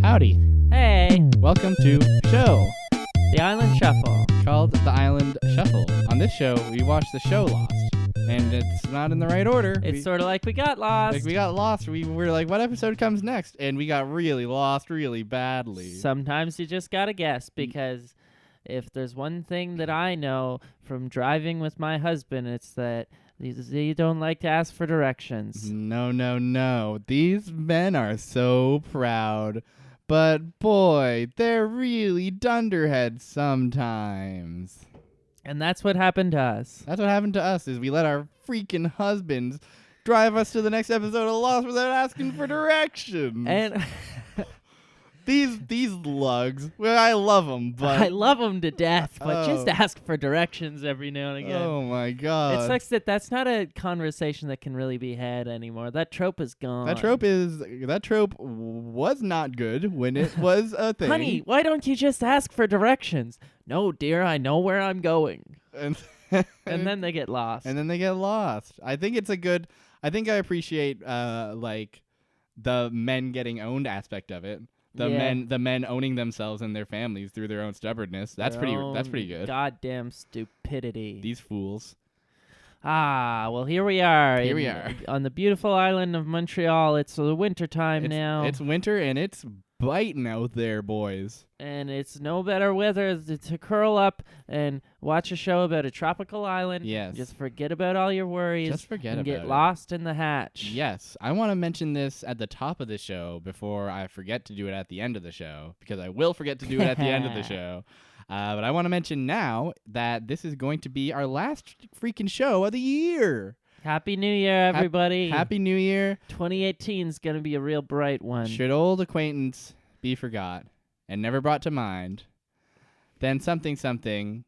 Howdy. Hey, Welcome to show the Island Shuffle. called The Island Shuffle. On this show, we watch the show Lost. And it's not in the right order. It's sort of like we got lost. Like we got lost. We were like, what episode comes next? And we got really lost really badly. Sometimes you just gotta guess, because if there's one thing that I know from driving with my husband, it's that you don't like to ask for directions. No. These men are so proud. But boy, they're really dunderheads sometimes. And that's what happened to us. That's what happened to us, is we let our freaking husbands drive us to the next episode of Lost without asking for directions. And these lugs, well, I love them, but I love them to death, but just Oh. ask for directions every now and again. oh my god, It sucks that that's not a conversation that can really be had anymore. That trope is gone. that trope was not good when it was a thing. Honey, why don't you just ask for directions? No, dear, I know where I'm going. and And then they get lost. and then they get lost. I think it's a good. I think I appreciate like the men getting owned aspect of it. The men owning themselves and their families through their own stubbornness. That's pretty good. Goddamn stupidity. These fools. Well, here we are. Here we are. On the beautiful island of Montreal. It's the winter time now. It's winter and it's biting out there, boys. And it's no better weather to curl up and watch a show about a tropical island. Yes. Just forget about all your worries. Just forget and about get it. lost in the hatch. Yes, I want to mention this at the top of the show before I forget to do it at the end of the show, because I will forget to do it at the end of the show. But I want to mention now that this is going to be our last freaking show of the year. Happy New Year, everybody. Happy New Year. 2018 is going to be a real bright one. Should old acquaintance be forgot and never brought to mind, then something,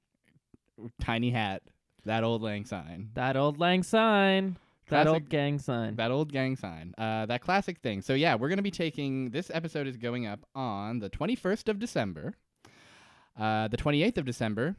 tiny hat, that old lang syne. That old lang syne. That Classic- old gang sign. That old gang sign. That classic thing. So yeah, we're going to be taking, this episode is going up on the 21st of December. The 28th of December,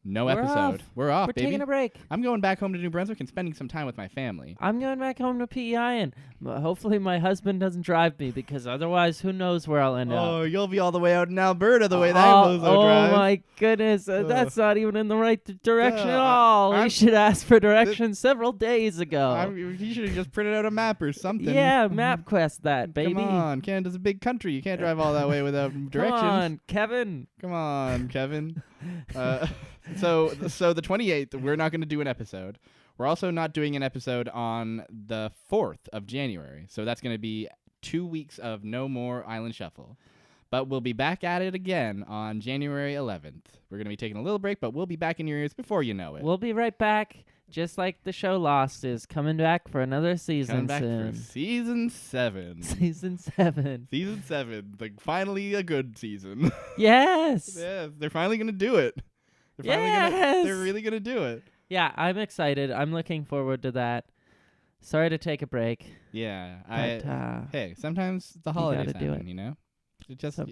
no We're episode. off. We're off, We're baby. taking a break. I'm going back home to New Brunswick and spending some time with my family. I'm going back home to PEI, and hopefully my husband doesn't drive me, because otherwise, who knows where I'll end up. Oh, you'll be all the way out in Alberta the way that bozo drives. Oh my goodness, that's not even in the right direction at all. I'm- We should ask for directions several days ago. You should have just printed out a map or something. Yeah, MapQuest that, baby. Come on, Canada's a big country. You can't drive all that way without directions. Come on, Kevin. Come on, Kevin. So the 28th, we're not going to do an episode. We're also not doing an episode on the 4th of January. So that's going to be 2 weeks of no more Island Shuffle. But we'll be back at it again on January 11th. We're going to be taking a little break, but we'll be back in your ears before you know it. We'll be right back, just like the show Lost is coming back for another season Coming back soon. for season 7. Season 7. Season 7. Like, finally a good season. Yes. Yes, they're finally going to do it. Yes. They're really going to do it. Yeah, I'm excited. I'm looking forward to that. Sorry to take a break. Yeah. But, Hey, sometimes the holidays gotta do happen, it. you know? It just So-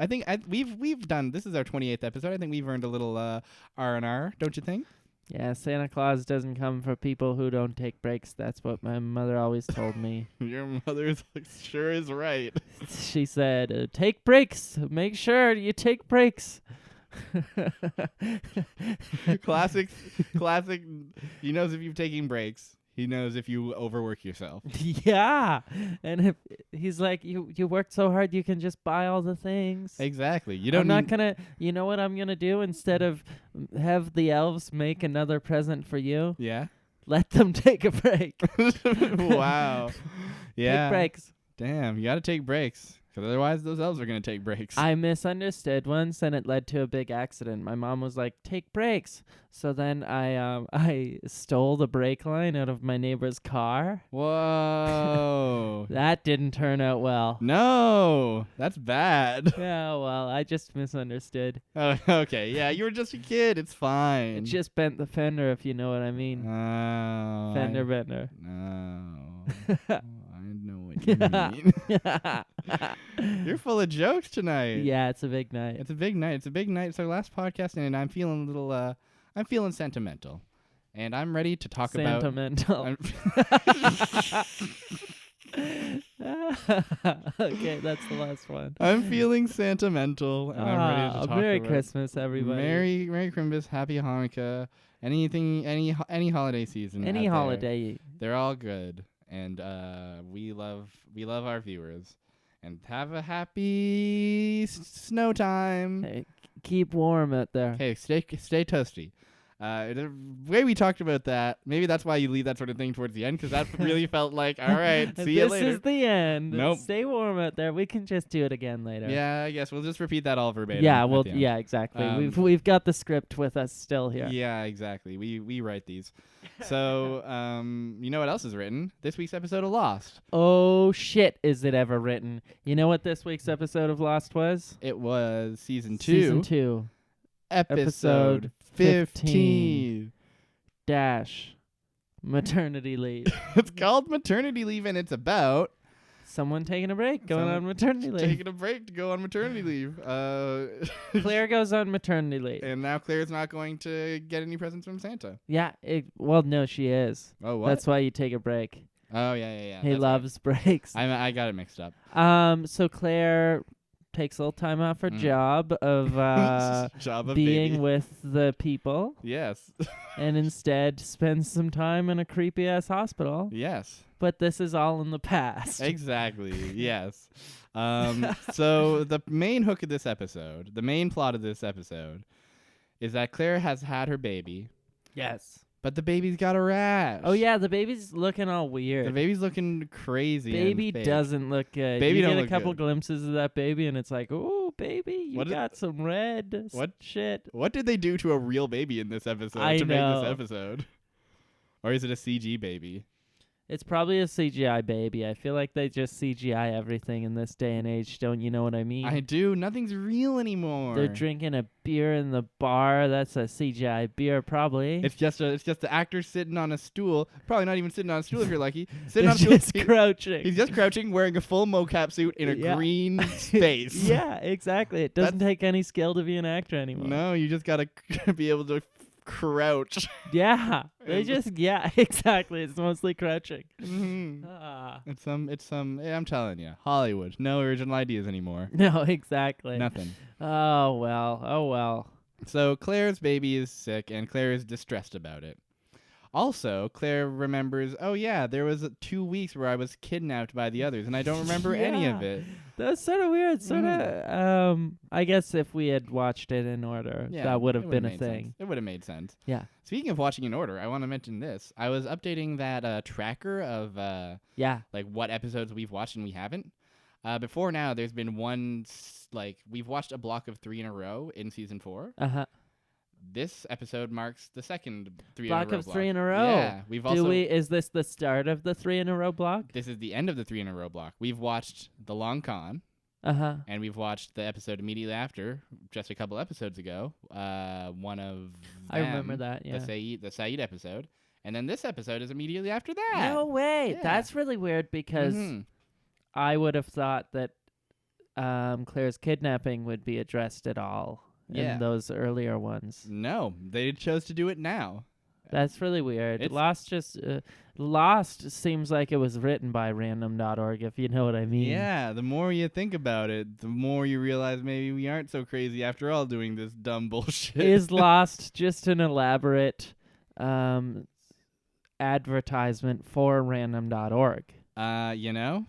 I think we've done, this is our 28th episode. I think we've earned a little R&R, don't you think? Yeah, Santa Claus doesn't come for people who don't take breaks. That's what my mother always told me. Your mother's sure is right. She said, take breaks. Make sure you take breaks. Classic. He knows if you've taken breaks. He knows if you overwork yourself. Yeah. And if he's like, you worked so hard, you can just buy all the things. Exactly. You don't I'm not gonna, you know what I'm gonna do? Instead of have the elves make another present for you, Yeah. let them take a break. Wow. Yeah. Take breaks. Damn, you got to take breaks. Because otherwise, those elves are going to take breaks. I misunderstood once, and it led to a big accident. My mom was like, "Take breaks." So then I stole the brake line out of my neighbor's car. Whoa. That didn't turn out well. No, that's bad. Yeah, well, I just misunderstood. Oh, okay, yeah, you were just a kid. It's fine. It just bent the fender, if you know what I mean. Oh, Fender bender. No. I know what you mean. You're full of jokes tonight. Yeah, it's a big night. It's a big night. It's a big night. It's our last podcast, and I'm feeling a little, I'm feeling sentimental. And I'm ready to talk about... Sentimental. Okay, that's the last one. I'm feeling sentimental, and I'm ready to talk Merry about Christmas, everybody. Merry Christmas, Happy Hanukkah, any holiday season. Any out there. holiday. They're all good, and we love our viewers, and have a happy snow time. Hey, keep warm out there. Okay, stay toasty. The way we talked about that, maybe that's why you leave that sort of thing towards the end, because that really felt like, all right, see you later. This is the end. Nope. Stay warm out there. We can just do it again later. Yeah, I guess we'll just repeat that all verbatim. Yeah, at well, the end. yeah, exactly. Um, We've got the script with us still here. Yeah, exactly. We write these. So, you know what else is written? This week's episode of Lost. Oh shit, is it ever written? You know what this week's episode of Lost was? It was season 2. Season 2. Episode 15. Dash. Maternity leave. It's called Maternity Leave, and it's about Someone taking a break, going on maternity leave. taking a break to go on maternity leave. Claire goes on maternity leave. And now Claire's not going to get any presents from Santa. Yeah, well, no, she is. Oh, what? That's why you take a break. Oh, yeah. He That's loves breaks. I got it mixed up. So Claire takes a little time off her job of Job of being baby. with the people Yes. and instead spends some time in a creepy ass hospital. Yes. But this is all in the past. Exactly. Yes. So the main hook of this episode, the main plot of this episode, is that Claire has had her baby, Yes. but the baby's got a rash. Oh yeah, the baby's looking all weird. The baby's looking crazy. Baby and fake. doesn't look good. Baby you don't get a look couple good. glimpses of that baby, and it's like, oh, baby, you What did- got some red What- shit. What did they do to a real baby in this episode I to know. make this episode? Or is it a CG baby? It's probably a CGI baby. I feel like they just CGI everything in this day and age. Don't you know what I mean? I do. Nothing's real anymore. They're drinking a beer in the bar. That's a CGI beer, probably. It's just the actor sitting on a stool. Probably not even sitting on a stool if you're lucky. Sitting They're on a stool. just crouching. He's just crouching, wearing a full mocap suit in a Yeah. green space. Yeah, exactly. It doesn't take any skill to be an actor anymore. No, you just gotta be able to crouch. Yeah, they just exactly. It's mostly crouching. Mhm. Ah. It's yeah, I'm telling you, Hollywood. No original ideas anymore. No, exactly. Nothing. Oh well. So Claire's baby is sick, and Claire is distressed about it. Also, Claire remembers, oh yeah, there was 2 weeks where I was kidnapped by the others, and I don't remember any of Yeah. it. That's sort of weird. Sort of. I guess if we had watched it in order, Yeah, that would have it been would've a made thing. sense. It would have made sense. Yeah. Speaking of watching in order, I want to mention this. I was updating that tracker of Yeah. like what episodes we've watched and we haven't. Before now, there's been we've watched a block of 3 in a row in season 4. Uh huh. This episode marks the second 3 Block in a row of 3 in a row. Yeah, we've also. Is this the start of the 3 in a row block? This is the end of the 3 in a row block. We've watched The Long Con, Uh huh. and we've watched the episode immediately after, just a couple episodes ago. One of I remember them, that. Yeah. the Saeed episode, and then this episode is immediately after that. No way. Yeah. That's really weird because Mhm. I would have thought that Claire's kidnapping would be addressed at all Yeah. in those earlier ones. No, they chose to do it now. That's really weird. It's- Lost seems like it was written by random.org, if you know what I mean. Yeah, the more you think about it, the more you realize maybe we aren't so crazy after all doing this dumb bullshit. Is Lost just an elaborate advertisement for random.org? You know,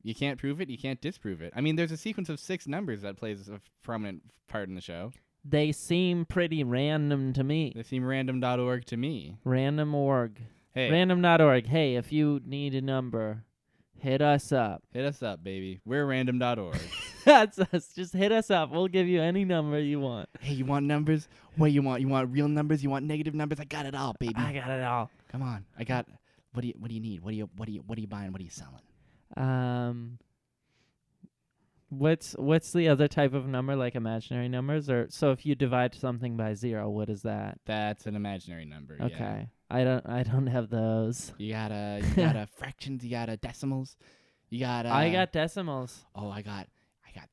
you can't prove it, you can't disprove it. I mean, there's a sequence of 6 numbers that plays a prominent part in the show. They seem pretty random to me. They seem random.org to me. Random.org. Hey, Random.org. Hey, if you need a number, hit us up. hit us up, baby. We're random.org. That's us. Just hit us up. We'll give you any number you want. Hey, you want numbers? What do you want? You want real numbers? You want negative numbers? I got it all, baby. I got it all. Come on. I got. What do you need? What are you buying? What are you selling? What's the other type of number, like imaginary numbers? Or so if you divide something by 0, what is that? That's an imaginary number. Yeah. Okay. I don't have those. You got fractions. You got decimals. You got. I got decimals. Oh, I got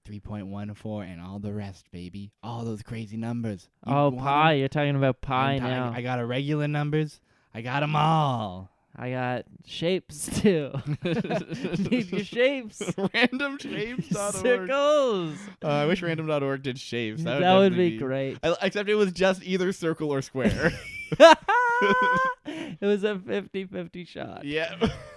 3.14 and all the rest, baby. All those crazy numbers. You Oh, want pi. 'em? You're talking about pi I'm now. I got irregular numbers. I got them all. I got shapes too. Need your shapes. Randomshapes.org. Circles. I wish random.org did shapes. That That would definitely be great. Except it was just either circle or square. It was a 50-50 shot. Yeah.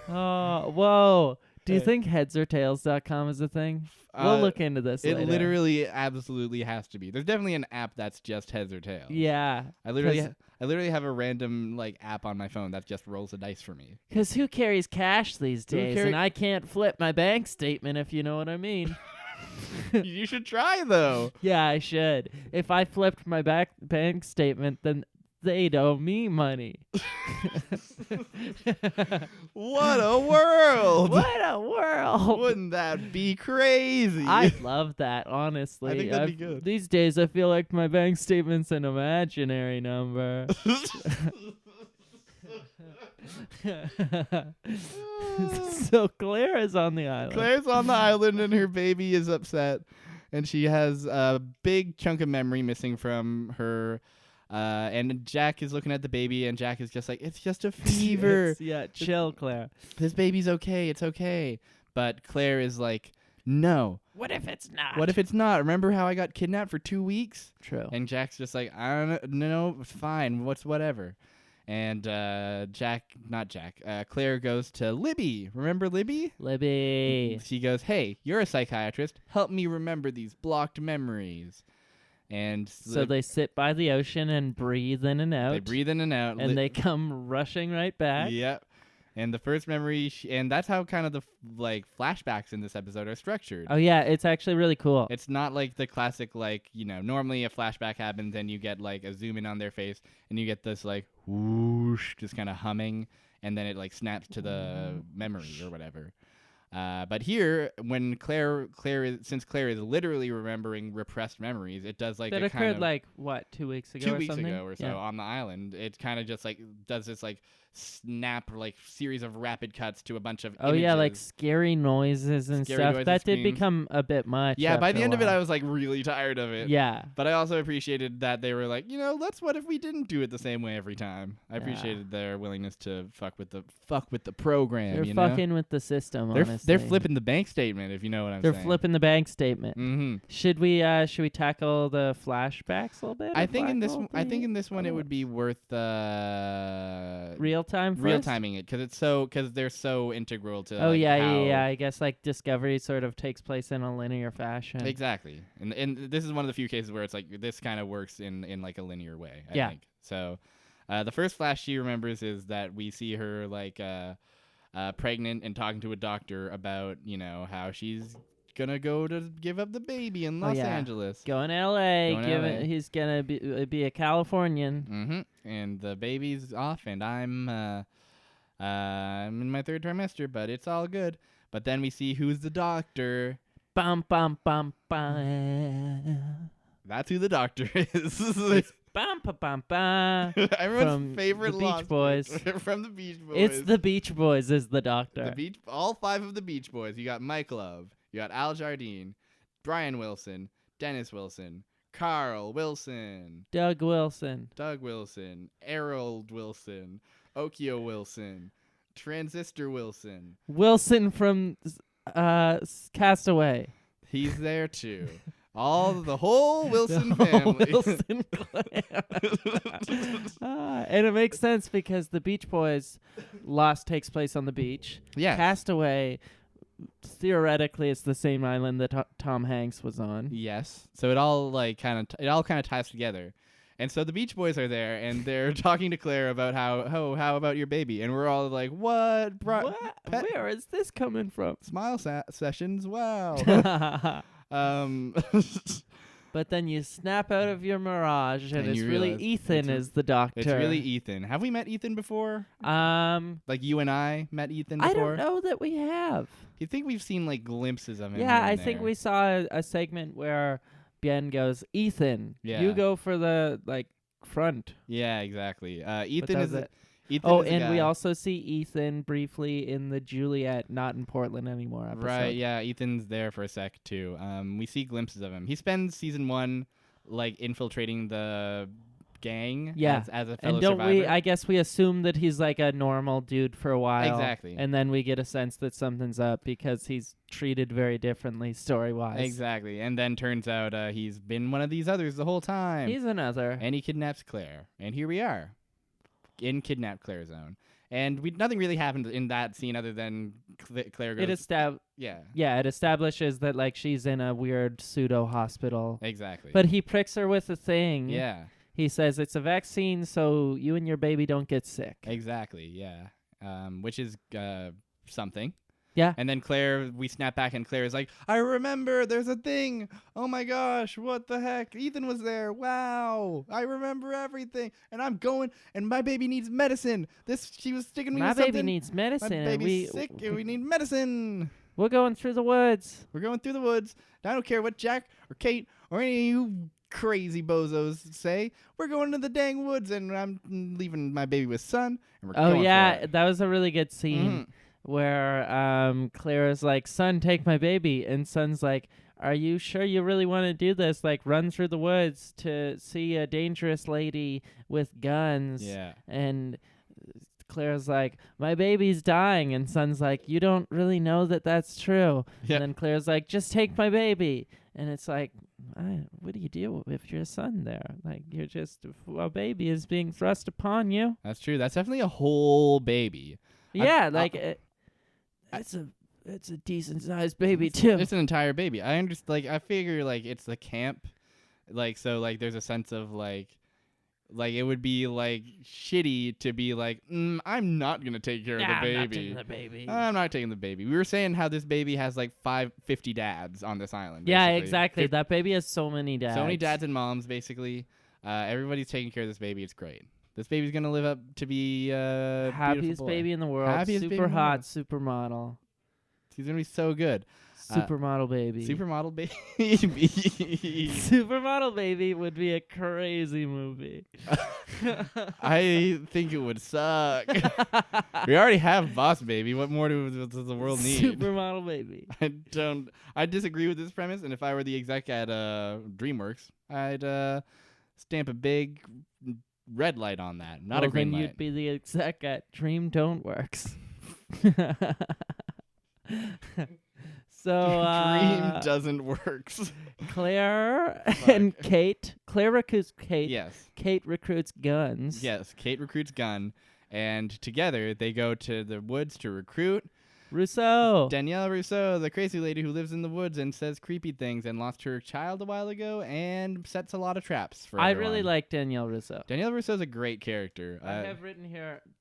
Oh, whoa. Do you think headsortails.com is a thing? We'll look into this It later. literally absolutely has to be. There's definitely an app that's just heads or tails. Yeah. I literally have a random like app on my phone that just rolls a dice for me. Because who carries cash these Who days? And I can't flip my bank statement, if you know what I mean. You should try though. Yeah, I should. If I flipped my bank statement, then they'd owe me money. What a world! What a world! Wouldn't that be crazy? I'd love that, honestly. I think that'd be good. These days, I feel like my bank statement's an imaginary number. So Claire is on the island. Claire's on the island and her baby is upset, and she has a big chunk of memory missing from her. And Jack is looking at the baby, and Jack is just like, "It's just a fever. Yeah, chill, Claire. This baby's okay. It's okay." But Claire is like, "No. What if it's not? What if it's not? Remember how I got kidnapped for 2 weeks?" True. And Jack's just like, "I don't know. It's fine. Whatever." And Claire goes to Libby. Remember Libby? Libby. She goes, "Hey, you're a psychiatrist. Help me remember these blocked memories." And So they sit by the ocean and breathe in and out. they breathe in and out. And they come rushing right back. Yep. And the first memory, and that's how kind of the flashbacks in this episode are structured. Oh yeah, it's actually really cool. It's not like the classic, normally a flashback happens and you get like a zoom in on their face and you get this like whoosh, just kind of humming, and then it like snaps to the memory or whatever. But here, when since Claire is literally remembering repressed memories, it does like that a occurred kind of, like what, 2 weeks ago? 2 or weeks something? ago or so on the island. It kind of just like does this like snap like series of rapid cuts to a bunch of images. Yeah, like scary noises and Scary stuff. noises, That did screams. become a bit much. Yeah, by after the a end of it, while. I was like really tired of it. Yeah. But I also appreciated that they were like, what if we didn't do it the same way every time? I appreciated their willingness to fuck with the program. They're fucking with the system. Honestly, They're flipping the bank statement, if you know what I'm saying. They're flipping the bank statement. Mm-hmm. Should we tackle the flashbacks a little bit? I think in this one it would be worth real time timing it because they're so integral to. Oh like, yeah. I guess like Discovery sort of takes place in a linear fashion. Exactly, and this is one of the few cases where it's like this kind of works in like a linear way. I think so. The first flash she remembers is that we see her like pregnant and talking to a doctor about how she's gonna go to give up the baby in Los Angeles. Going to LA. He's gonna be a Californian. Mm-hmm. And the baby's off, and I'm in my 3rd trimester, but it's all good. But then we see who's the doctor. Bum bum bum bum. That's who the doctor is. Bum bum bum bum. Everyone's favorite the Beach Boys. From the Beach Boys. It's the Beach Boys is the doctor. All 5 of the Beach Boys. You got Mike Love. You got Al Jardine, Brian Wilson, Dennis Wilson, Carl Wilson, Doug Wilson, Harold Wilson, Okio Wilson, Transistor Wilson. Wilson from Castaway. He's there too. The whole Wilson The whole family. Wilson clan. And it makes sense because the Beach Boys Lost takes place on the beach. Yeah. Castaway, theoretically, it's the same island that Tom Hanks was on. Yes. So it all kind of ties together. And so the Beach Boys are there, and they're talking to Claire about how about your baby? And we're all like, what? Where is this coming from? Smile sessions? Wow. But then you snap out of your mirage, and it's you really realize Ethan is the doctor. It's really Ethan. Have we met Ethan before? Like you and I met Ethan before? I don't know that we have. You think we've seen like glimpses of him? Yeah, here and I think there. we saw a segment where Bien goes, Ethan, you go for the front. Yeah, exactly. Ethan is it. Ethan is and we guy. also see Ethan briefly in the Juliet Not in Portland Anymore episode. Right, yeah, Ethan's there for a sec too. We see glimpses of him. He spends season 1 infiltrating the gang Yeah. as a fellow And don't survivor. I guess we assume that he's like a normal dude for a while. Exactly. And then we get a sense that something's up because he's treated very differently story-wise. Exactly. And then turns out he's been one of these others the whole time. He's another. And he kidnaps Claire. And here we are in Kidnap Claire zone. And nothing really happened in that scene other than Claire goes... It establishes that like she's in a weird pseudo hospital. Exactly. But he pricks her with a thing. Yeah. He says it's a vaccine so you and your baby don't get sick. Exactly, yeah. Which is something. Yeah. And then we snap back and Claire is like, I remember, there's a thing. Oh my gosh, what the heck? Ethan was there. Wow. I remember everything. And I'm going, and my baby needs medicine. She was sticking me with something. My baby needs medicine. My baby's sick and we need medicine. We're going through the woods. We're going through the woods. I don't care what Jack or Kate or any of you crazy bozos say. We're going to the dang woods and I'm leaving my baby with Son. And we're going for it. That was a really good scene. Where Claire is like, Son, take my baby. And Son's like, are you sure you really want to do this? Like, run through the woods to see a dangerous lady with guns. Yeah. And Claire's like, my baby's dying. And Son's like, you don't really know that that's true. Yeah. And then Claire's like, just take my baby. And it's like, what do you do if you're a son there? Like, you're just, a baby is being thrust upon you. That's true. That's definitely a whole baby. Yeah, it's a decent sized baby too. It's an entire baby. I understand. Like, I figure like it's the camp, like so like there's a sense of like it would be like shitty to be like I'm not gonna take care of the baby. I'm not taking the baby. I'm not taking the baby. We were saying how this baby has like 50 dads on this island. Yeah, basically. exactly. That baby has so many dads. So many dads and moms basically. Everybody's taking care of this baby. It's great. This baby's gonna live up to be happiest baby in the world. Happiest super baby in the hot, world. supermodel. He's gonna be so good. Supermodel baby. Supermodel baby. Supermodel baby would be a crazy movie. I think it would suck. We already have Boss Baby. What more does the world need? Supermodel baby. I disagree with this premise, and if I were the exec at DreamWorks, I'd stamp a big red light on that, not a green then light. You'd be the exec at Dream Don't Works. So Dream doesn't works. Claire and Kate. Claire recruits Kate. Yes. Kate recruits guns. Yes. Kate recruits Gun, and together they go to the woods to recruit Rousseau. Danielle Rousseau, the crazy lady who lives in the woods and says creepy things and lost her child a while ago and sets a lot of traps for I everyone. really like Danielle Rousseau. Danielle Rousseau's a great character. I have written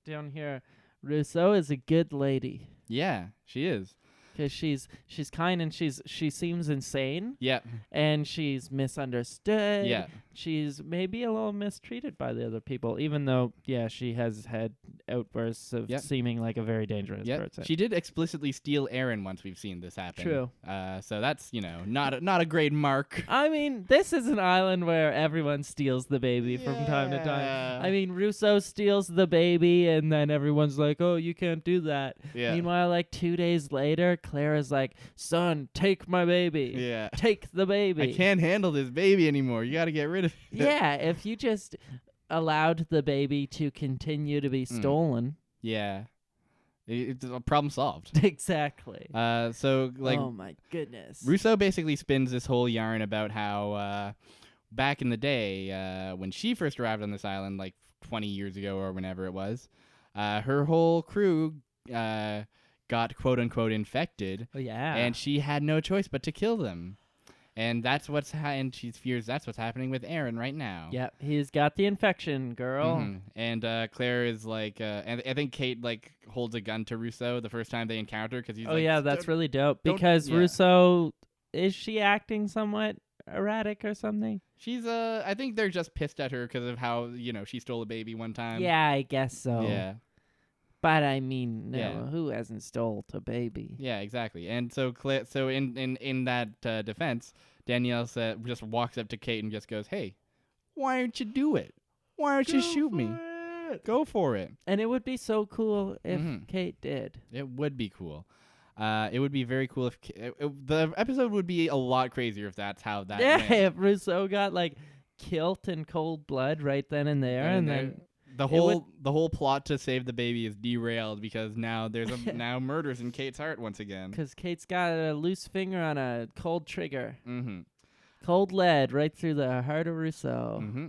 down here, Rousseau is a good lady. Yeah, she is. Because she's kind and she seems insane. Yeah. And she's misunderstood. Yeah. She's maybe a little mistreated by the other people, even though, she has had outbursts of seeming like a very dangerous person. She did explicitly steal Aaron once we've seen this happen. True. So that's, not a great mark. I mean, this is an island where everyone steals the baby from time to time. I mean, Rousseau steals the baby and then everyone's like, oh, you can't do that. Yeah. Meanwhile, like 2 days later, Claire is like, son, take my baby. Yeah. Take the baby. I can't handle this baby anymore. You got to get rid of it. Yeah, if you just allowed the baby to continue to be stolen. Yeah. It's a problem solved. Exactly. Oh my goodness. Rousseau basically spins this whole yarn about how back in the day, when she first arrived on this island, like 20 years ago or whenever it was, her whole crew got quote unquote infected. Oh yeah. And she had no choice but to kill them. And that's and she fears that's what's happening with Aaron right now. Yep, he's got the infection, girl. Mm-hmm. And Claire is like, and I think Kate like holds a gun to Rousseau the first time they encounter because he's. Oh like, yeah, that's really dope because Rousseau, is she acting somewhat erratic or something? She's I think they're just pissed at her because of how she stole a baby one time. Yeah, I guess so. Yeah. But I mean, no, who hasn't stole a baby? Yeah, exactly. And so in that defense, Danielle just walks up to Kate and just goes, "Hey, why don't you do it? Why don't you shoot me? Go for it." And it would be so cool if Kate did. It would be cool. It would be very cool if the episode would be a lot crazier if that's how that went. If Rousseau got like kilt in cold blood right then and there, and then the whole plot to save the baby is derailed because now there's now murders in Kate's heart once again. Because Kate's got a loose finger on a cold trigger. Mm-hmm. Cold lead right through the heart of Rousseau. Mm-hmm.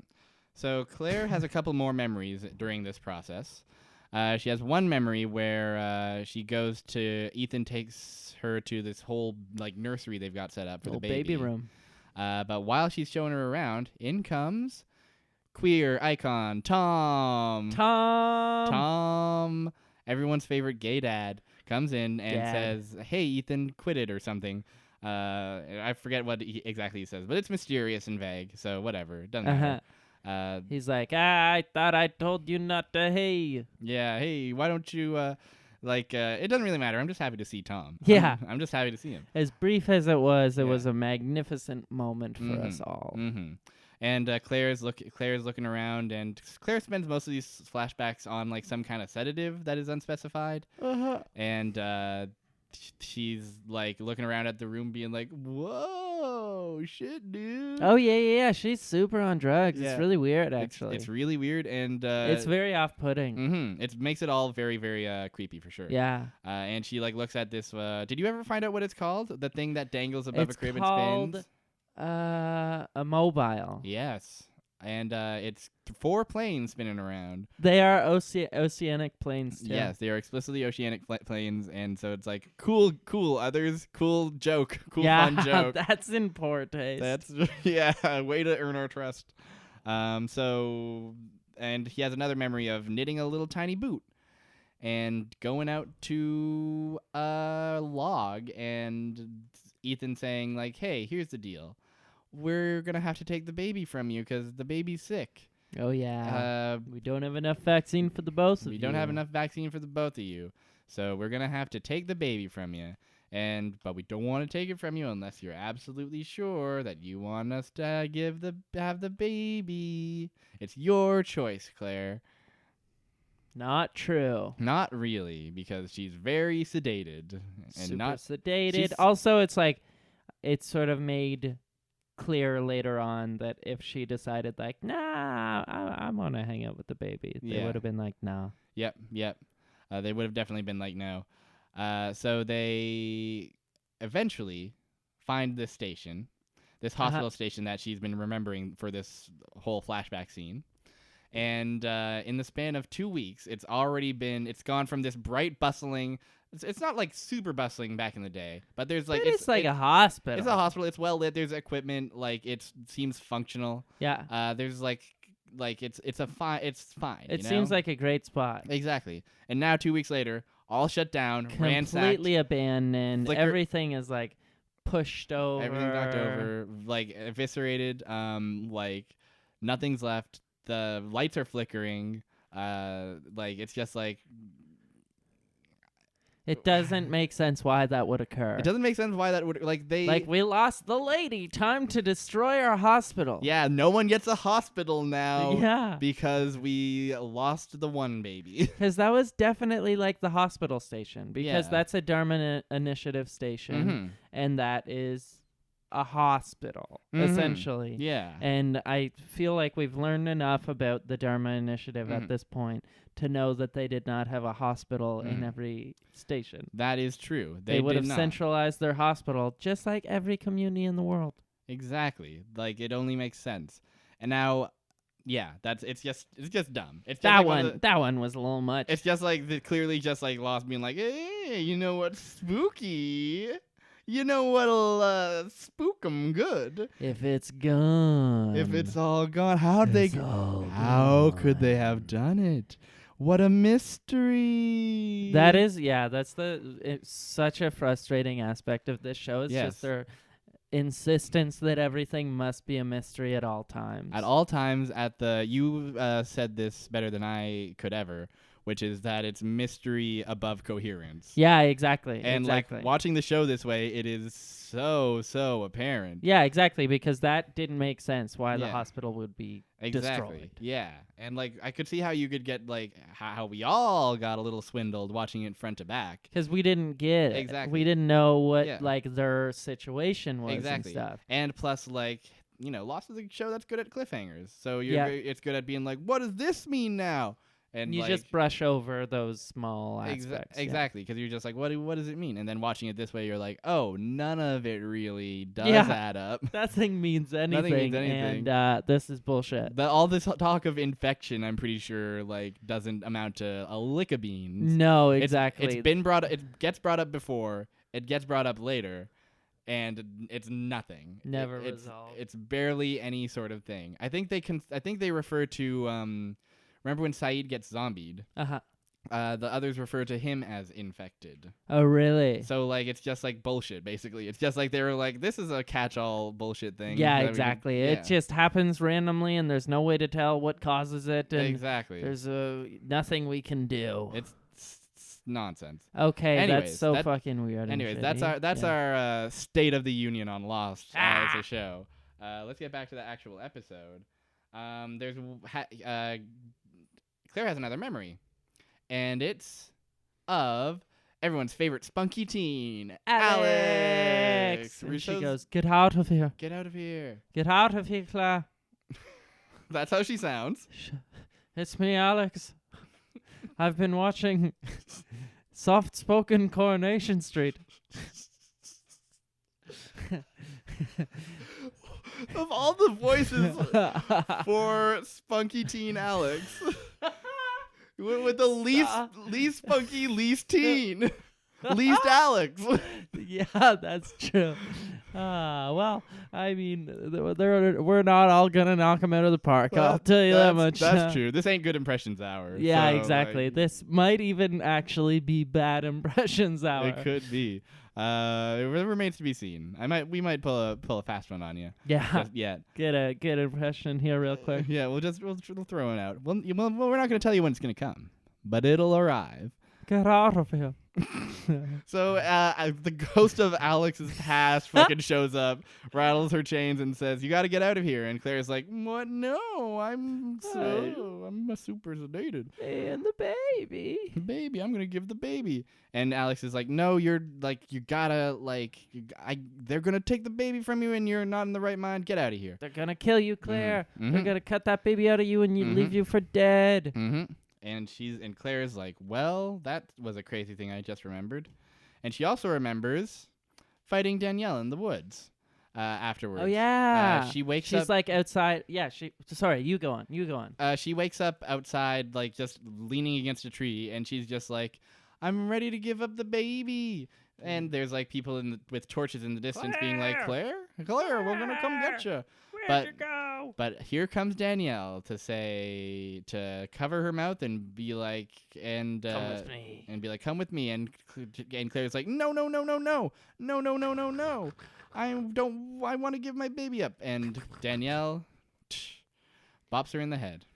So Claire has a couple more memories during this process. She has one memory where she goes to Ethan takes her to this whole like nursery they've got set up for the baby room. But while she's showing her around, in comes queer icon Tom. Everyone's favorite gay dad comes in and says, "Hey, Ethan, quit it," or something. I forget what exactly he says, but it's mysterious and vague, so whatever. It doesn't matter. He's like, I thought I told you not to, hey. Yeah, hey, why don't you, it doesn't really matter. I'm just happy to see Tom. Yeah. I'm just happy to see him. As brief as it was a magnificent moment for us all. Mm-hmm. And Claire's looking around, and Claire spends most of these flashbacks on, like, some kind of sedative that is unspecified. And she's, like, looking around at the room being like, whoa, shit, dude. Oh, yeah. She's super on drugs. Yeah. It's really weird, actually. It's really weird, and it's very off-putting. Mm-hmm. It makes it all very, very creepy, for sure. Yeah. And she, like, looks at this. Did you ever find out what it's called? The thing that dangles above a crib and spins? A mobile. Yes. And it's 4 planes spinning around. They are oceanic planes, too. Yes, they are explicitly oceanic planes, and so it's like, cool, others, cool joke, fun joke. That's in poor taste. That's, yeah, way to earn our trust. So, and he has another memory of knitting a little tiny boot and going out to a log, and Ethan saying, like, hey, here's the deal. We're going to have to take the baby from you because the baby's sick. Oh, yeah. We don't have enough vaccine for the both of you. We don't have enough vaccine for the both of you. So we're going to have to take the baby from you. But we don't want to take it from you unless you're absolutely sure that you want us to have the baby. It's your choice, Claire. Not true. Not really, because she's very sedated. And Super not sedated. Also, it's like, it's sort of made clear later on that if she decided like, nah, I want to hang out with the baby, they would have been like, no. Yep. They would have definitely been like, no. So they eventually find this station, this hospital station that she's been remembering for this whole flashback scene. And in the span of 2 weeks, it's gone from this bright, bustling. It's not like super bustling back in the day, but there's like it's like a hospital. It's a hospital. It's well lit. There's equipment. Like it seems functional. Yeah. There's like it's fine. It seems like a great spot. Exactly. And now 2 weeks later, all shut down, completely abandoned. Everything is like pushed over. Everything's knocked over, like eviscerated. Like nothing's left. The lights are flickering. Like it's just like. It doesn't make sense why that would occur. It doesn't make sense why that would we lost the lady. Time to destroy our hospital. Yeah, no one gets a hospital now. Yeah, because we lost the one baby. Because that was definitely like the hospital station. Because that's a Dharma Initiative station, and that is a hospital essentially. Yeah, and I feel like we've learned enough about the Dharma Initiative at this point to know that they did not have a hospital in every station. That is true. They would have centralized their hospital just like every community in the world. Exactly. Like it only makes sense. And now, yeah, it's just dumb. It's that just that one was a little much. It's just like clearly just like Lost being like, hey, you know what's spooky? You know what'll spook them good? If it's gone. If it's all gone. How could they have done it? What a mystery. That is, it's such a frustrating aspect of this show. It's just their insistence that everything must be a mystery at all times. At all times, you said this better than I could ever, which is that it's mystery above coherence. Yeah, exactly. And like watching the show this way, it is so apparent. Yeah, exactly, because that didn't make sense why the hospital would be destroyed. Yeah, and like I could see how you could get like how we all got a little swindled watching it front to back. Because we didn't get it. We didn't know what like their situation was and stuff. And plus like Lost is a show that's good at cliffhangers. So it's good at being like, what does this mean now? And you just brush over those small aspects. Exactly, because you're just like, what does it mean? And then watching it this way, you're like, oh, none of it really does add up. Nothing means anything. Nothing means anything. And this is bullshit. All this talk of infection, I'm pretty sure, doesn't amount to a lick of beans. No, exactly. It's been brought up. It gets brought up before. It gets brought up later. And it's nothing. Never resolved. It's barely any sort of thing. I think they refer to remember when Saeed gets zombied? Uh-huh. The others refer to him as infected. Oh, really? So it's just bullshit. Basically, it's just they were like, this is a catch-all bullshit thing. Yeah, exactly. It just happens randomly, and there's no way to tell what causes it. And exactly. There's nothing we can do. It's nonsense. Okay, anyways, that's fucking weird. Anyways, that's our State of the Union on Lost as a show. Let's get back to the actual episode. Claire has another memory, and it's of everyone's favorite spunky teen, Alex. And she goes, "Get out of here! Get out of here! Get out of here, Claire!" That's how she sounds. It's me, Alex. I've been watching Soft-Spoken Coronation Street. Of all the voices for spunky teen Alex, you went with the least spunky, least teen, least Alex. Yeah, that's true. Well, I mean, we're not all gonna knock him out of the park. I'll tell you that much. That's true. This ain't good impressions hour. Yeah, so, exactly. This might even actually be bad impressions hour. It could be. It remains to be seen. We might pull a fast one on you. Yeah. Just yet. Get a good impression here real quick. Yeah, we'll throw it out. Well, we're not gonna tell you when it's gonna come, but it'll arrive. Get out of here. So the ghost of Alex's past fucking shows up, rattles her chains, and says, "You got to get out of here." And Claire's like, "What? No, I'm super sedated." And the baby. Baby, I'm gonna give the baby. And Alex is like, "No, you gotta they're gonna take the baby from you, and you're not in the right mind. Get out of here. They're gonna kill you, Claire. Mm-hmm. They're gonna cut that baby out of you and leave you for dead." Mm-hmm. And Claire's like, well, that was a crazy thing I just remembered. And she also remembers fighting Danielle in the woods afterwards. Oh, yeah. She wakes She's up. like outside. Yeah, sorry, you go on. She wakes up outside, just leaning against a tree, and she's just like, I'm ready to give up the baby. And there's people with torches in the distance being like, Claire, we're going to come get you. Where'd you go? But here comes Danielle to cover her mouth and be like, come with me. And be like, come with me. And Claire's like, no. I want to give my baby up. And Danielle bops her in the head.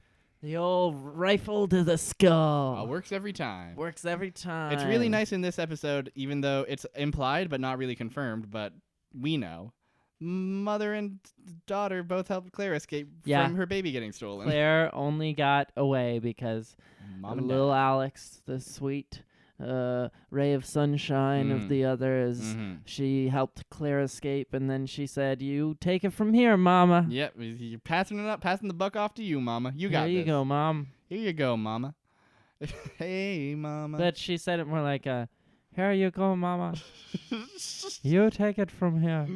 The old rifle to the skull. Works every time. It's really nice in this episode, even though it's implied but not really confirmed, but we know. Mother and daughter both helped Claire escape from her baby getting stolen. Claire only got away because little Alex, the sweet ray of sunshine of the others, she helped Claire escape, and then she said, "You take it from here, Mama." Yep, you're passing the buck off to you, Mama. You got this. Here you go, Mom. Here you go, Mama. Hey, Mama. But she said it more like, "Here you go, Mama. You take it from here."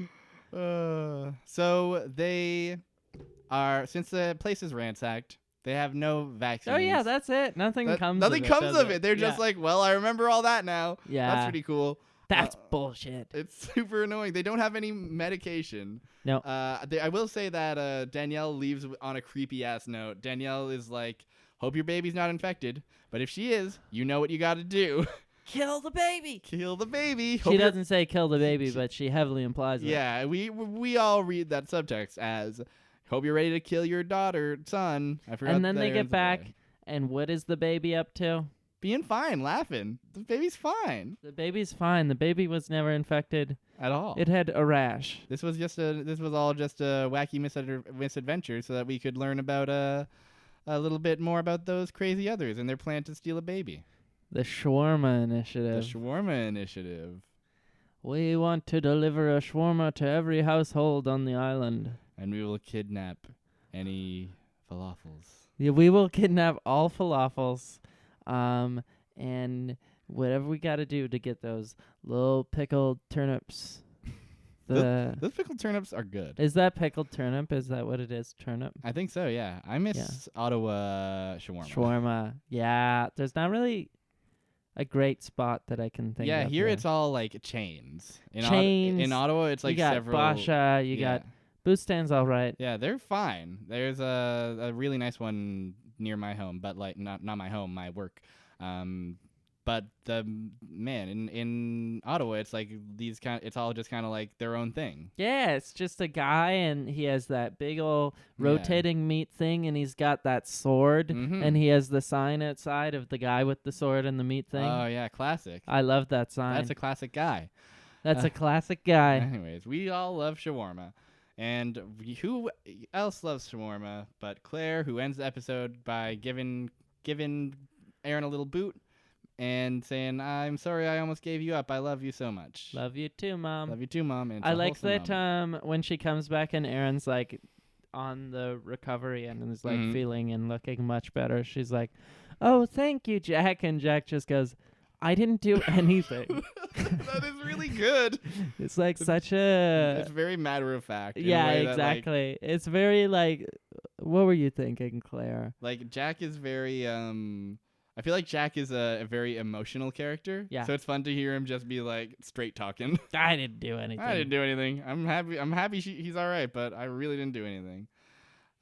So they are, since the place is ransacked, they have no vaccines. Oh yeah, that's it. Nothing comes of it. They're just like, well, I remember all that now. Yeah. That's pretty cool. That's bullshit. It's super annoying. They don't have any medication. No. I will say that Danielle leaves on a creepy ass note. Danielle is like, hope your baby's not infected, but if she is, you know what you got to do. Kill the baby. Kill the baby. She doesn't say kill the baby, but she heavily implies it. Yeah, we all read that subtext as, hope you're ready to kill your daughter, son. I forgot. And then they get back, and what is the baby up to? Being fine, laughing. The baby's fine. The baby's fine. The baby was never infected at all. It had a rash. This was all just a wacky misadventure, so that we could learn about a little bit more about those crazy others and their plan to steal a baby. The shawarma initiative. We want to deliver a shawarma to every household on the island. And we will kidnap any falafels. Yeah, we will kidnap all falafels, and whatever we got to do to get those little pickled turnips. Those pickled turnips are good. Is that pickled turnip? Is that what it is? Turnip? I think so, yeah. I miss Ottawa shawarma. Shawarma. Yeah, there's not really a great spot that I can think of. Yeah, here it's all like chains. Chains. In Ottawa, it's like you got several. Basha, you got Boostand's all right. Yeah, they're fine. There's a really nice one near my home, but like not my home, my work. But in Ottawa, it's like it's all just kind of like their own thing. Yeah, it's just a guy, and he has that big old rotating meat thing, and he's got that sword, and he has the sign outside of the guy with the sword and the meat thing. Oh yeah, classic. I love that sign. That's a classic guy. That's a classic guy. Anyways, we all love shawarma. And who else loves shawarma but Claire, who ends the episode by giving Aaron a little boot and saying, "I'm sorry I almost gave you up. I love you so much." Love you too, Mom. Love you too, Mom. And I like that when she comes back and Aaron's like on the recovery and is like feeling and looking much better. She's like, "Oh, thank you, Jack." And Jack just goes, "I didn't do anything." That is really good. It's like it's very matter of fact. Yeah, exactly. It's very like, what were you thinking, Claire? Like Jack is very I feel like Jack is a very emotional character. Yeah. So it's fun to hear him just be like straight talking. I didn't do anything. I didn't do anything. I'm happy he's all right, but I really didn't do anything.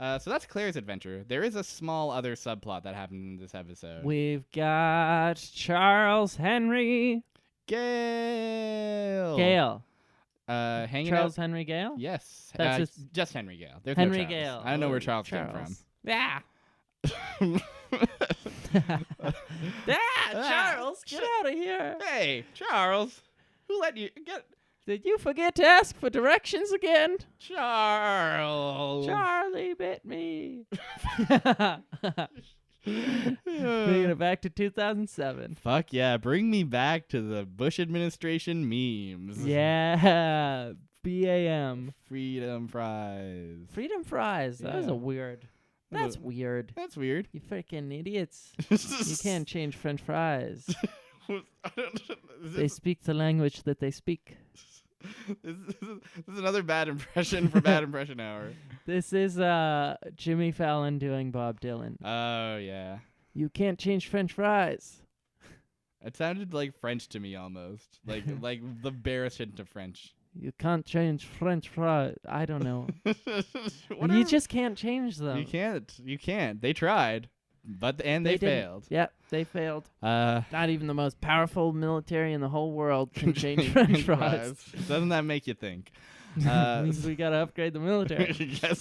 So that's Claire's adventure. There is a small other subplot that happened in this episode. We've got Charles Henry Gale. Hanging Charles out. Henry Gale? Yes. That's just Henry Gale. There's Henry no Charles. Gale. I don't know where Charles came from. Yeah. Charles, get out of here. Hey, Charles. Who let you get... Did you forget to ask for directions again? Charles. Charlie bit me. Bringing it back to 2007. Fuck yeah. Bring me back to the Bush administration memes. Yeah. BAM. Freedom fries. Freedom fries. That was a weird. That's weird. That's weird. You freaking idiots. You can't change French fries. They speak the language that they speak. This is another bad impression for Bad Impression Hour. This is Jimmy Fallon doing Bob Dylan. Oh, yeah. You can't change French fries. It sounded like French to me almost. Like the barest hint of French. You can't change French fries. I don't know. You just can't change them. You can't. They tried. But they failed. Yep, they failed. Not even the most powerful military in the whole world can change French fries. Doesn't that make you think? Means we gotta upgrade the military. Yes,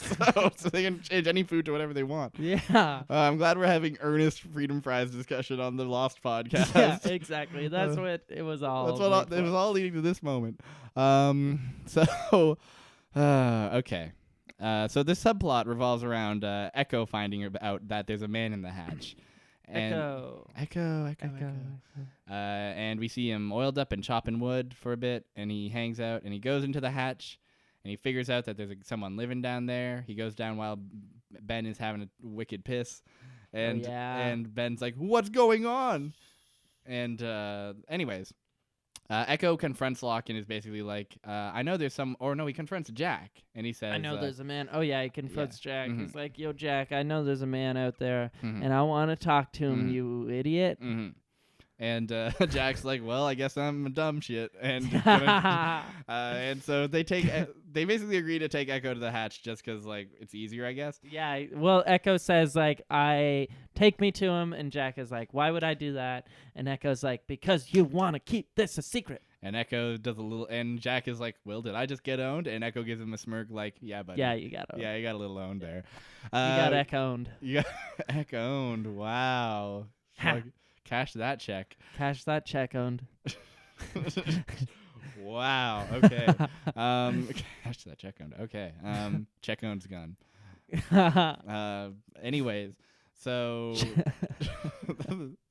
so they can change any food to whatever they want. Yeah. I'm glad we're having earnest freedom fries discussion on the Lost podcast. Yeah, exactly. That's what it was all. That's what it was all leading to this moment. So, okay. So this subplot revolves around Echo finding out that there's a man in the hatch. And Echo. And we see him oiled up and chopping wood for a bit, and he hangs out, and he goes into the hatch, and he figures out that there's someone living down there. He goes down while Ben is having a wicked piss, and Ben's like, "What's going on?" And anyways. Echo confronts Locke and is basically like, I know there's he confronts Jack, and he says, I know there's a man. Oh, yeah, he confronts Jack. He's like, yo, Jack, I know there's a man out there, and I want to talk to him, you idiot. And Jack's like, well, I guess I'm a dumb shit. And and so they basically agree to take Echo to the hatch just because, like, it's easier, I guess. Yeah, well, Echo says, like, take me to him. And Jack is like, why would I do that? And Echo's like, because you want to keep this a secret. And Echo does a little, and Jack is like, well, did I just get owned? And Echo gives him a smirk like, yeah, buddy. Yeah, you got owned. Yeah, you got a little owned there. You got Echo-owned. You got Echo-owned. Wow. Cash that check. Cash that check owned. Wow. Okay. Cash that check owned. Okay. Check owned's gone. Anyways, so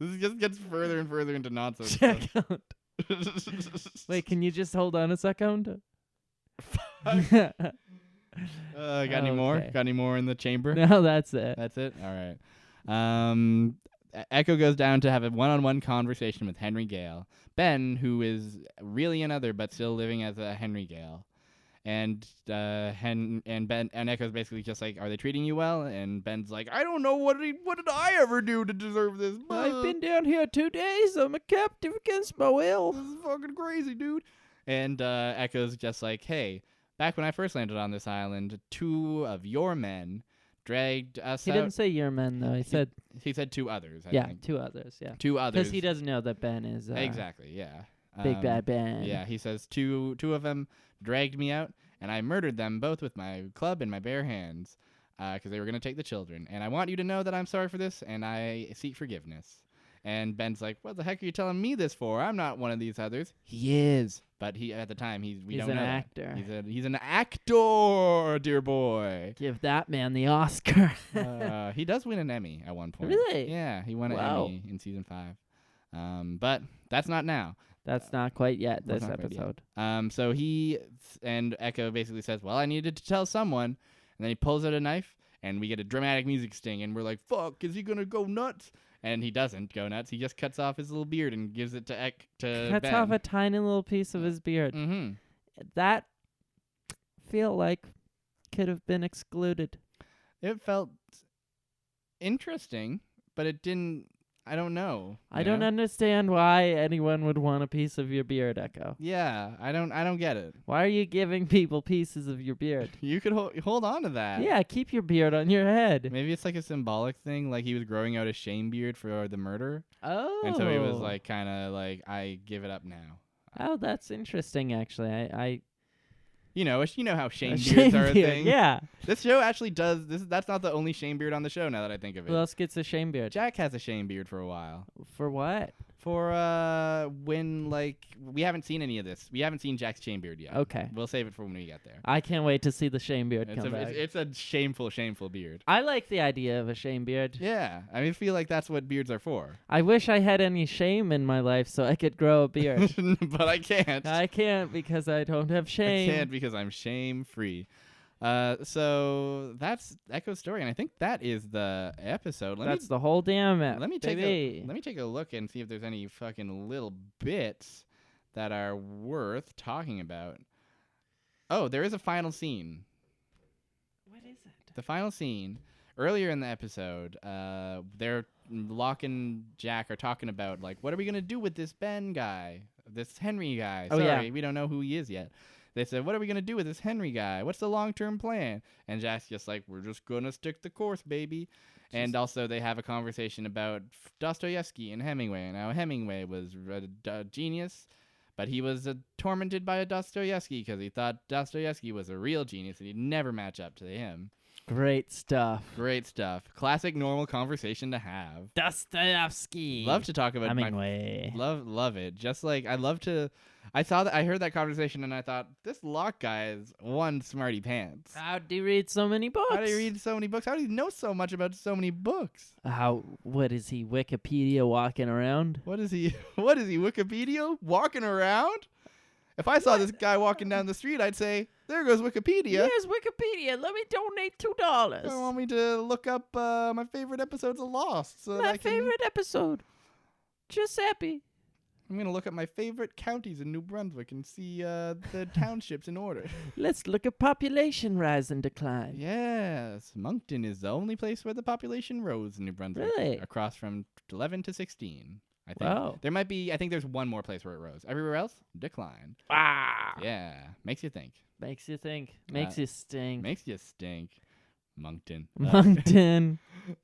this just gets further and further into nonsense. Check owned. Wait, can you just hold on a second? Got any more? Okay. Got any more in the chamber? No, that's it. That's it? All right. Echo goes down to have a one-on-one conversation with Henry Gale. Ben, who is really another but still living as a Henry Gale. And Ben and Echo's basically just like, are they treating you well? And Ben's like, I don't know, what did I ever do to deserve this? I've been down here 2 days. I'm a captive against my will. This is fucking crazy, dude. And Echo's just like, hey, back when I first landed on this island, 2 of your men dragged us He out. didn't say your men, though. He said 2 others, I yeah, think. 2 others, yeah. 2 others. Because he doesn't know that Ben is... exactly, yeah. Big bad Ben. Yeah, he says 2 of them dragged me out, and I murdered them both with my club and my bare hands because they were going to take the children. And I want you to know that I'm sorry for this, and I seek forgiveness. And Ben's like, what the heck are you telling me this for? I'm not one of these others. He is. But he at the time, we He's don't an know actor. that. He's an actor, dear boy. Give that man the Oscar. He does win an Emmy at one point. Really? Yeah, he won an Wow. Emmy in season 5. But that's not now. That's not quite yet, That's this not quite yet. episode. So he and Echo basically says, well, I needed to tell someone. And then he pulls out a knife, and we get a dramatic music sting, and we're like, fuck, is he going to go nuts? And he doesn't go nuts. He just cuts off his little beard and gives it to Cuts Ben. off a tiny little piece of his beard. Mm-hmm. That feel like could have been excluded. It felt interesting, but it didn't. I don't know. I don't understand why anyone would want a piece of your beard, Echo. Yeah, I don't get it. Why are you giving people pieces of your beard? You could hold on to that. Yeah, keep your beard on your head. Maybe it's like a symbolic thing, like he was growing out a shame beard for the murder, Oh. and so he was like, kind of like, I give it up now. Oh, that's interesting. Actually, I You know how shame a beards shame are a beard, thing. Yeah. This show actually does this. That's not the only shame beard on the show. Now that I think of it, Who else gets a shame beard? Jack has a shame beard for a while. For what? For when we haven't seen any of this. We haven't seen Jack's shame beard yet. Okay. We'll save it for when we get there. I can't wait to see the shame beard It's come back. it's a shameful beard. I like the idea of a shame beard. Yeah, I feel like that's what beards are for. I wish I had any shame in my life so I could grow a beard. But I can't. I can't because I don't have shame. I can't because I'm shame free. So that's Echo's story, and I think that is the episode. That's the whole damn it. Let me take a look and see if there's any fucking little bits that are worth talking about. Oh, there is a final scene. What is it? The final scene earlier in the episode, Locke and Jack are talking about like, what are we gonna do with this Ben guy, this Henry guy? Oh, Sorry, yeah. we don't know who he is yet. They said, what are we going to do with this Henry guy? What's the long-term plan? And Jack's just like, we're just going to stick the course, baby. And also they have a conversation about Dostoevsky and Hemingway. And how Hemingway was a genius, but he was tormented by a Dostoevsky because he thought Dostoevsky was a real genius and he'd never match up to him. Great stuff. Great stuff. Classic normal conversation to have. Dostoevsky. Love to talk about Hemingway. Love it. Just like I heard that conversation and I thought, this Locke guy is one smarty pants. How do you read so many books? How do you read so many books? How do you know so much about so many books? What is he, Wikipedia walking around? What is he Wikipedia walking around? If I saw this guy walking down the street, I'd say, there goes Wikipedia. Here's Wikipedia. Let me donate $2. You want me to look up my favorite episodes of Lost? Favorite episode. Giuseppe. I'm going to look at my favorite counties in New Brunswick and see the townships in order. Let's look at population rise and decline. Yes. Moncton is the only place where the population rose in New Brunswick. Really? Across from 11 to 16, I think. Wow. I think there's one more place where it rose. Everywhere else, decline. Ah. Yeah. Makes you think. Makes you think. Makes you stink. Makes you stink. Moncton. Moncton.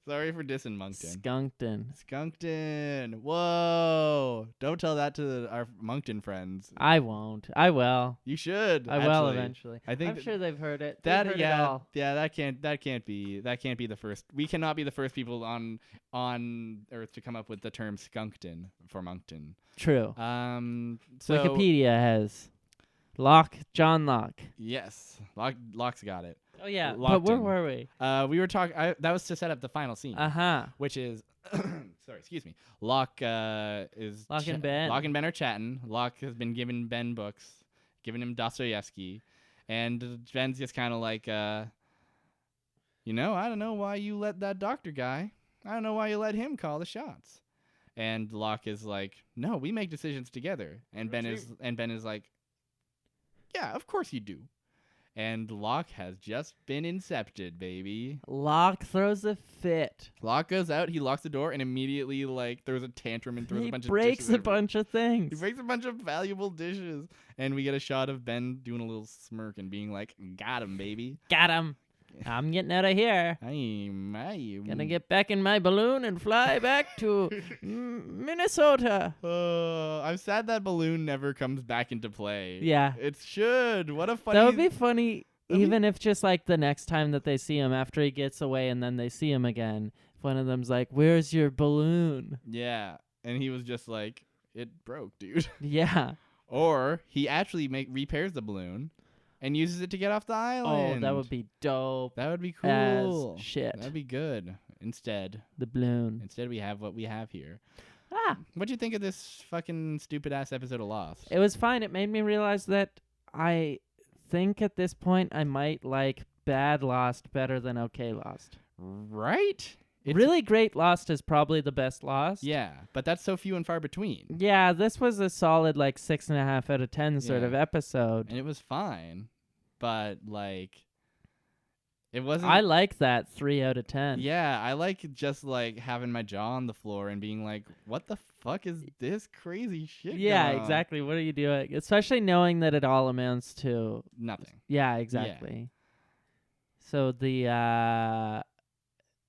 Sorry for dissing Moncton. Skunkton. Whoa. Don't tell that to our Moncton friends. I won't. I will. You should. I will eventually. I think I'm sure they've heard it. That They've heard it yeah, all. yeah, that can't be the first. We cannot be the first people on Earth to come up with the term skunkton for Moncton. True. So Wikipedia has John Locke. Yes, Locke's got it. Oh yeah, Locked but where in. were we? We were talking. That was to set up the final scene, which is, sorry, excuse me. Locke is Locke and Ben. Locke and Ben are chatting. Locke has been giving Ben books, giving him Dostoevsky, And Ben's just kind of like, I don't know why you let that doctor guy. I don't know why you let him call the shots. And Locke is like, no, we make decisions together. And Ben is like, yeah, of course you do. And Locke has just been incepted, baby. Locke throws a fit. Locke goes out, he locks the door, and immediately throws a tantrum and throws a bunch of dishes. He breaks a bunch of things. He breaks a bunch of valuable dishes. And we get a shot of Ben doing a little smirk and being like, got him, baby. Got him. I'm getting out of here. I'm gonna get back in my balloon and fly back to Minnesota. I'm sad that balloon never comes back into play. Yeah. It should. What a funny... That would be funny, even if just like the next time that they see him after he gets away and then they see him again, if one of them's like, where's your balloon? Yeah. And he was just like, it broke, dude. Yeah. Or he actually repairs the balloon and uses it to get off the island. Oh, that would be dope. That would be cool. As shit. That'd be good. Instead, the balloon. Instead, we have what we have here. What'd you think of this fucking stupid-ass episode of Lost? It was fine. It made me realize that I think at this point I might like bad Lost better than okay Lost. Right? Really great Lost is probably the best Lost. Yeah, but that's so few and far between. Yeah, this was a solid like 6.5 out of 10 sort of episode. And it was fine. But, like, it wasn't... I like that 3 out of 10. Yeah, I like just, like, having my jaw on the floor and being like, what the fuck is this crazy shit Yeah, going on? exactly. What are you doing? Especially knowing that it all amounts to... Nothing. Yeah, exactly. Yeah. So the...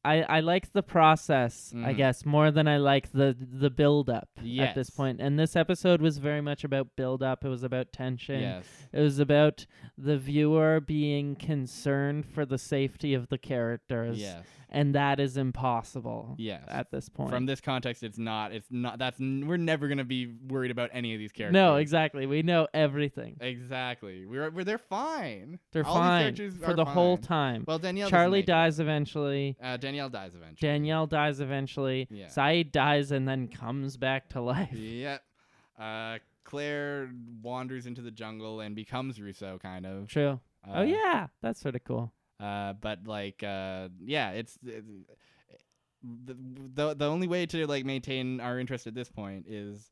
I like the process, I guess, more than I like the build-up at this point. And this episode was very much about build-up. It was about tension. Yes. It was about the viewer being concerned for the safety of the characters. Yes. And that is impossible at this point. From this context, it's not. We're never going to be worried about any of these characters. No, exactly. We know everything. Exactly. They're fine. They're All fine these characters for are the fine. whole time. Well, Charlie dies eventually. Danielle dies eventually. Danielle dies eventually. Yeah. Saeed dies and then comes back to life. Yep. Claire wanders into the jungle and becomes Russo, kind of. True. Oh, yeah. That's sort of cool. But like, it's the only way to like maintain our interest at this point is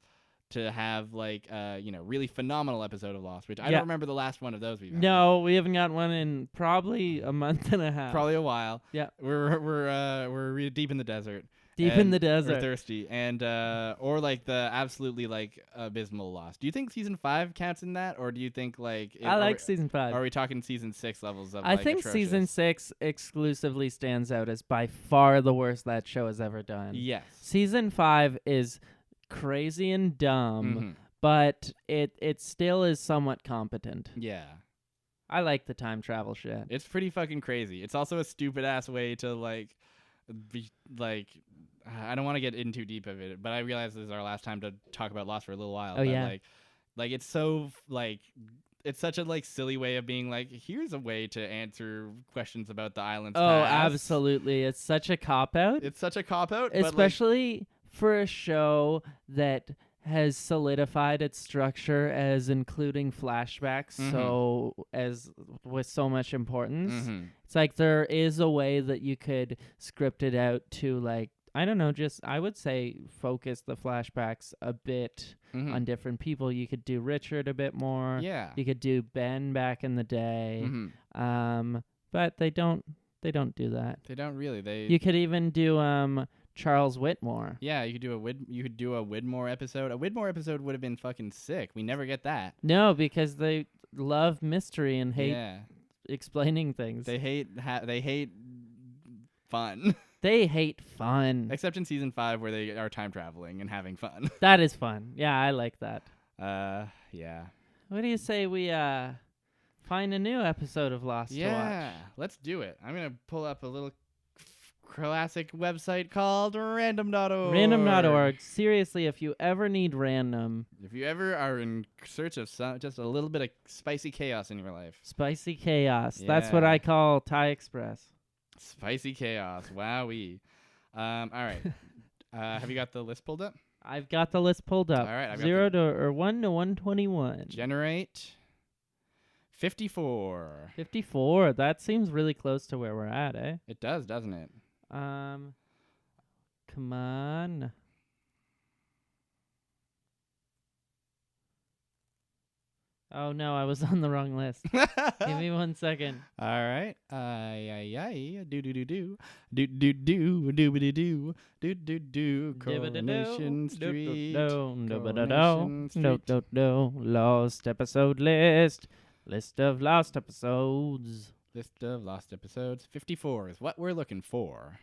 to have like really phenomenal episode of Lost, which I don't remember the last one of those we've had. No, we haven't got one in probably a month and a half. Probably a while. Yeah, we're deep in the desert. Deep in the desert. We're thirsty, and or like the absolutely like abysmal Lost. Do you think season 5 counts in that, or do you think like I like season 5? Are we talking season 6 levels of? I think atrocious? Season 6 exclusively stands out as by far the worst that show has ever done. Yes. Season 5 is crazy and dumb, but it still is somewhat competent. Yeah. I like the time travel shit. It's pretty fucking crazy. It's also a stupid ass way to like be like. I don't want to get in too deep of it, but I realize this is our last time to talk about Lost for a little while. Oh, yeah. Like it's so like it's such a like silly way of being like, here's a way to answer questions about the island's past. Absolutely. It's such a cop out. It's such a cop out, especially for a show that has solidified its structure as including flashbacks so as with so much importance. It's like there is a way that you could script it out to like, I don't know, just I would say focus the flashbacks a bit on different people. You could do Richard a bit more. Yeah. You could do Ben back in the day. But they don't do that. They don't really. You could even do Charles Whitmore. Yeah, you could do a Widmore episode. A Widmore episode would have been fucking sick. We never get that. No, because they love mystery and hate explaining things. They hate fun. They hate fun. Except in season 5 where they are time traveling and having fun. That is fun. Yeah, I like that. Yeah. What do you say we find a new episode of Lost to watch? Yeah, let's do it. I'm going to pull up a little classic website called random.org. Random.org. Seriously, if you ever need random. If you ever are in search of just a little bit of spicy chaos in your life. Spicy chaos. Yeah. That's what I call Thai Express. Spicy chaos. Wowee. All right. Have you got the list pulled up? I've got the list pulled up. All right. 1 to 121. Generate 54. 54. That seems really close to where we're at, eh? It does, doesn't it? Come on. Oh no, I was on the wrong list. Give me 1 second. All right. Do do do do do do do do do do do do. Coronation Street. Coronation Street. No. Lost episode list. List of lost episodes. List of lost episodes. 54 is what we're looking for.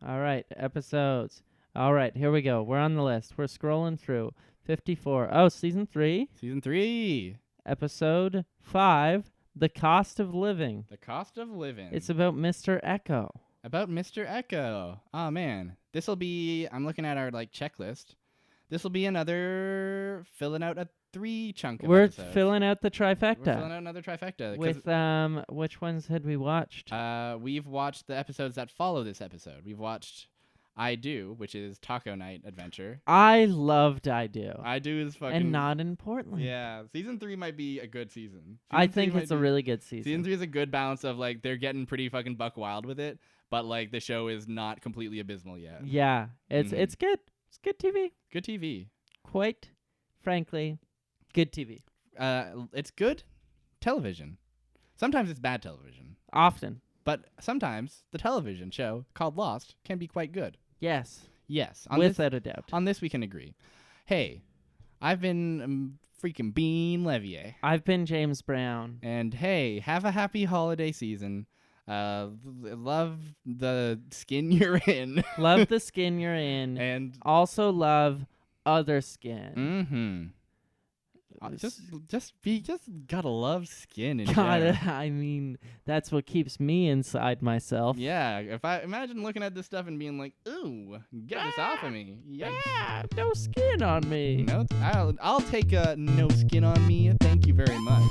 All right, episodes. All right, here we go. We're on the list. We're scrolling through. 54. Oh, season 3. Season 3. Episode 5. The Cost of Living. The Cost of Living. It's about Mr. Echo. About Mr. Echo. Oh, man. This will be, I'm looking at our checklist. This will be another filling out a 3 chunk of We're episodes. filling out the trifecta. We're filling out another trifecta. With, which ones had we watched? We've watched the episodes that follow this episode. We've watched I Do, which is Taco Night Adventure. I loved I Do. I Do is fucking... And not importantly. Yeah. Season 3 might be a good season. I think it's a really good season. Season 3 is a good balance of, they're getting pretty fucking buck wild with it, but, the show is not completely abysmal yet. Yeah. It's good. It's good TV. Good TV. Quite frankly, good TV. It's good television. Sometimes it's bad television. Often. But sometimes the television show called Lost can be quite good. Yes. Yes. Without a doubt. On this we can agree. Hey, I've been freaking Bean Levier. I've been James Brown. And hey, have a happy holiday season. Love the skin you're in. Love the skin you're in. And also love other skin. Mm-hmm. Just gotta love skin in God, I mean, that's what keeps me inside myself. Yeah, if I imagine looking at this stuff and being like, "Ooh, get this off of me!" Yikes. Yeah, no skin on me. No, I'll take no skin on me. Thank you very much.